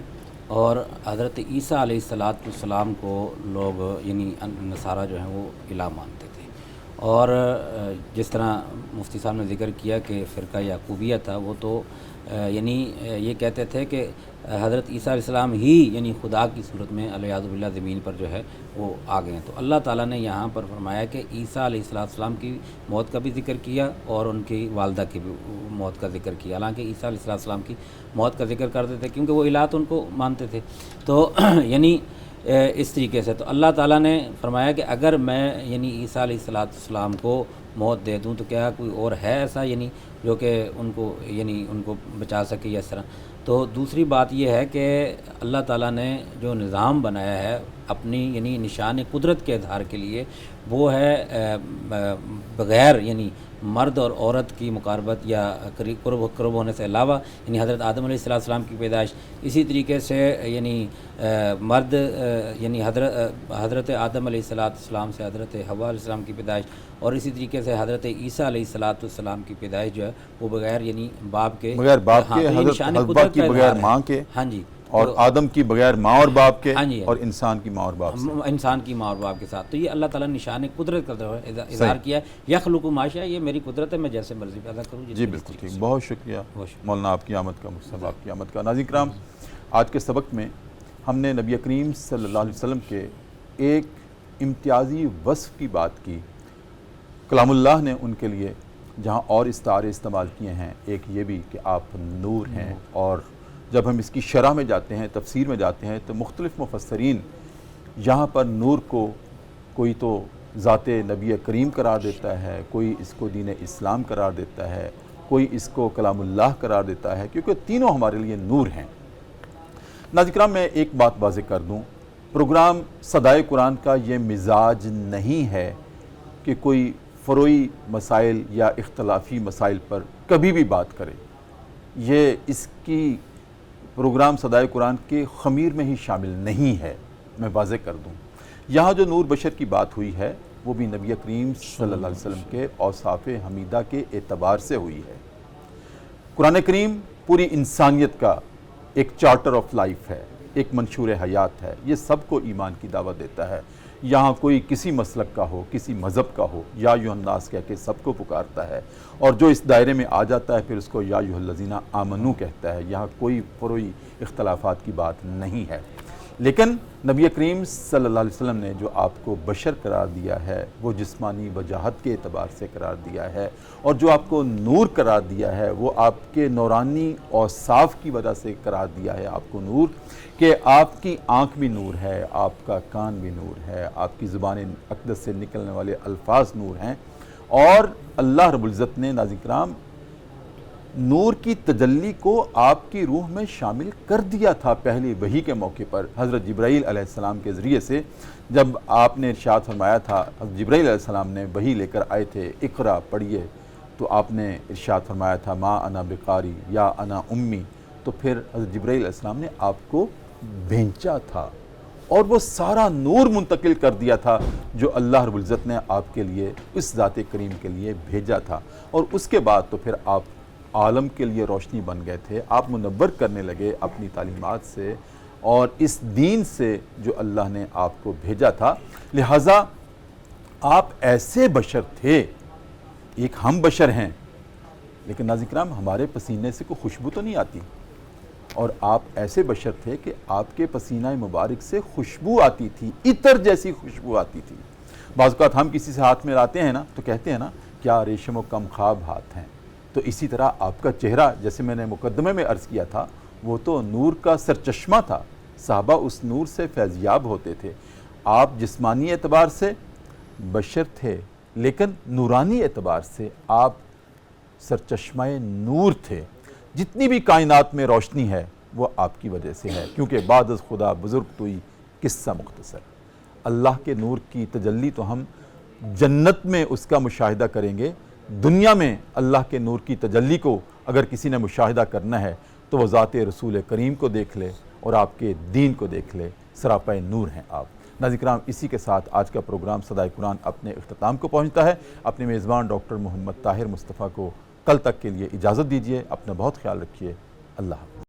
اور حضرت عیسیٰ علیہ السلام کو لوگ یعنی نصارہ جو ہیں وہ الہ مانتے تھے. اور جس طرح مفتی صاحب نے ذکر کیا کہ فرقہ یعقوبیہ تھا وہ تو یعنی یہ کہتے تھے کہ حضرت عیسیٰ علیہ السلام ہی یعنی خدا کی صورت میں علیہ باللہ زمین پر جو ہے وہ آ گئے ہیں. تو اللہ تعالیٰ نے یہاں پر فرمایا کہ عیسیٰ علیہ السلام کی موت کا بھی ذکر کیا اور ان کی والدہ کی بھی موت کا ذکر کیا. حالانکہ عیسیٰ علیہ السلام کی موت کا ذکر کرتے تھے کیونکہ وہ الہات ان کو مانتے تھے. تو یعنی اس طریقے سے تو اللہ تعالیٰ نے فرمایا کہ اگر میں یعنی عیسیٰ علیہ السلام کو موت دے دوں تو کیا کوئی اور ہے ایسا یعنی جو کہ ان کو بچا سکے یا اس طرح. تو دوسری بات یہ ہے کہ اللہ تعالیٰ نے جو نظام بنایا ہے اپنی یعنی نشان قدرت کے اظہار کے لیے وہ ہے بغیر یعنی مرد اور عورت کی مقاربت یا قرب ہونے سے علاوہ یعنی حضرت آدم علیہ السلام کی پیدائش. اسی طریقے سے یعنی مرد یعنی حضرت آدم علیہ السلام سے حضرت حوا علیہ السلام کی پیدائش اور اسی طریقے سے حضرت عیسیٰ علیہ السلام کی پیدائش جو ہے وہ بغیر یعنی باپ کے حضرت حوا کی بغیر ماں کے. ہاں جی. اور آدم کی بغیر ماں اور باپ کے. اور انسان کی ماں اور باپ سے. انسان کی ماں اور باپ کے ساتھ. تو یہ اللہ تعالیٰ نے نشان قدرت کا اظہار کیا ہے. یخلق ما یشاء یہ میری قدرت ہے میں جیسے مرضی پیدا کروں. جی بالکل ٹھیک. بہت شکریہ مولانا آپ کی آمد کا مصطفیٰ آپ کی آمد کا. ناظرین کرام آج کے سبق میں ہم نے نبی کریم صلی اللہ علیہ وسلم کے ایک امتیازی وصف کی بات کی. کلام اللہ نے ان کے لیے جہاں اور استعارے استعمال کیے ہیں ایک یہ بھی کہ آپ نور ہیں. اور جب ہم اس کی شرح میں جاتے ہیں تفسیر میں جاتے ہیں تو مختلف مفسرین یہاں پر نور کو کوئی تو ذات نبی کریم قرار دیتا ہے, کوئی اس کو دین اسلام قرار دیتا ہے, کوئی اس کو کلام اللہ قرار دیتا ہے کیونکہ تینوں ہمارے لیے نور ہیں. ناظرین کرام میں ایک بات واضح کر دوں, پروگرام صدائے قرآن کا یہ مزاج نہیں ہے کہ کوئی فروعی مسائل یا اختلافی مسائل پر کبھی بھی بات کرے. یہ اس کی پروگرام صدائے قرآن کے خمیر میں ہی شامل نہیں ہے. میں واضح کر دوں یہاں جو نور بشر کی بات ہوئی ہے وہ بھی نبی کریم صلی اللہ علیہ وسلم کے اوصاف حمیدہ کے اعتبار سے ہوئی ہے. قرآن کریم پوری انسانیت کا ایک چارٹر آف لائف ہے, ایک منشور حیات ہے. یہ سب کو ایمان کی دعوت دیتا ہے. یہاں کوئی کسی مسلک کا ہو, کسی مذہب کا ہو, یا ایھا الناس کہہ کے سب کو پکارتا ہے. اور جو اس دائرے میں آ جاتا ہے پھر اس کو یا ایھا الذین آمنو کہتا ہے. یہاں کوئی فروعی اختلافات کی بات نہیں ہے. لیکن نبی کریم صلی اللہ علیہ وسلم نے جو آپ کو بشر قرار دیا ہے وہ جسمانی وجاہت کے اعتبار سے قرار دیا ہے, اور جو آپ کو نور قرار دیا ہے وہ آپ کے نورانی اوصاف کی وجہ سے قرار دیا ہے آپ کو نور, کہ آپ کی آنکھ بھی نور ہے, آپ کا کان بھی نور ہے, آپ کی زبان اقدس سے نکلنے والے الفاظ نور ہیں. اور اللہ رب العزت نے ناظرین کرام نور کی تجلی کو آپ کی روح میں شامل کر دیا تھا پہلی وحی کے موقع پر حضرت جبرائیل علیہ السلام کے ذریعے سے. جب آپ نے ارشاد فرمایا تھا, حضرت جبرائیل علیہ السلام نے وحی لے کر آئے تھے, اقرا پڑھیے, تو آپ نے ارشاد فرمایا تھا ما انا بقاری یا انا امی. تو پھر حضرت جبرائیل علیہ السلام نے آپ کو بھیجا تھا اور وہ سارا نور منتقل کر دیا تھا جو اللہ رب العزت نے آپ کے لیے اس ذات کریم کے لیے بھیجا تھا. اور اس کے بعد تو پھر آپ عالم کے لیے روشنی بن گئے تھے. آپ منور کرنے لگے اپنی تعلیمات سے اور اس دین سے جو اللہ نے آپ کو بھیجا تھا، لہٰذا آپ ایسے بشر تھے، ایک ہم بشر ہیں لیکن ناظرین کرام ہمارے پسینے سے کوئی خوشبو تو نہیں آتی، اور آپ ایسے بشر تھے کہ آپ کے پسینہ مبارک سے خوشبو آتی تھی، عطر جیسی خوشبو آتی تھی۔ بعض اوقات ہم کسی سے ہاتھ ملاتے ہیں نا تو کہتے ہیں نا کیا ریشم و کم خواب ہاتھ ہیں، تو اسی طرح آپ کا چہرہ جیسے میں نے مقدمے میں عرض کیا تھا وہ تو نور کا سرچشمہ تھا، صحابہ اس نور سے فیضیاب ہوتے تھے۔ آپ جسمانی اعتبار سے بشر تھے لیکن نورانی اعتبار سے آپ سرچشمہ نور تھے۔ جتنی بھی کائنات میں روشنی ہے وہ آپ کی وجہ سے ہے، کیونکہ بعد از خدا بزرگ توئی قصہ مختصر۔ اللہ کے نور کی تجلی تو ہم جنت میں اس کا مشاہدہ کریں گے، دنیا میں اللہ کے نور کی تجلی کو اگر کسی نے مشاہدہ کرنا ہے تو وہ ذات رسول کریم کو دیکھ لے اور آپ کے دین کو دیکھ لے، سراپا نور ہیں آپ۔ ناظرین کرام، اسی کے ساتھ آج کا پروگرام صدائے قرآن اپنے اختتام کو پہنچتا ہے۔ اپنے میزبان ڈاکٹر محمد طاہر مصطفیٰ کو کل تک کے لیے اجازت دیجیے، اپنا بہت خیال رکھیے، اللہ حافظ۔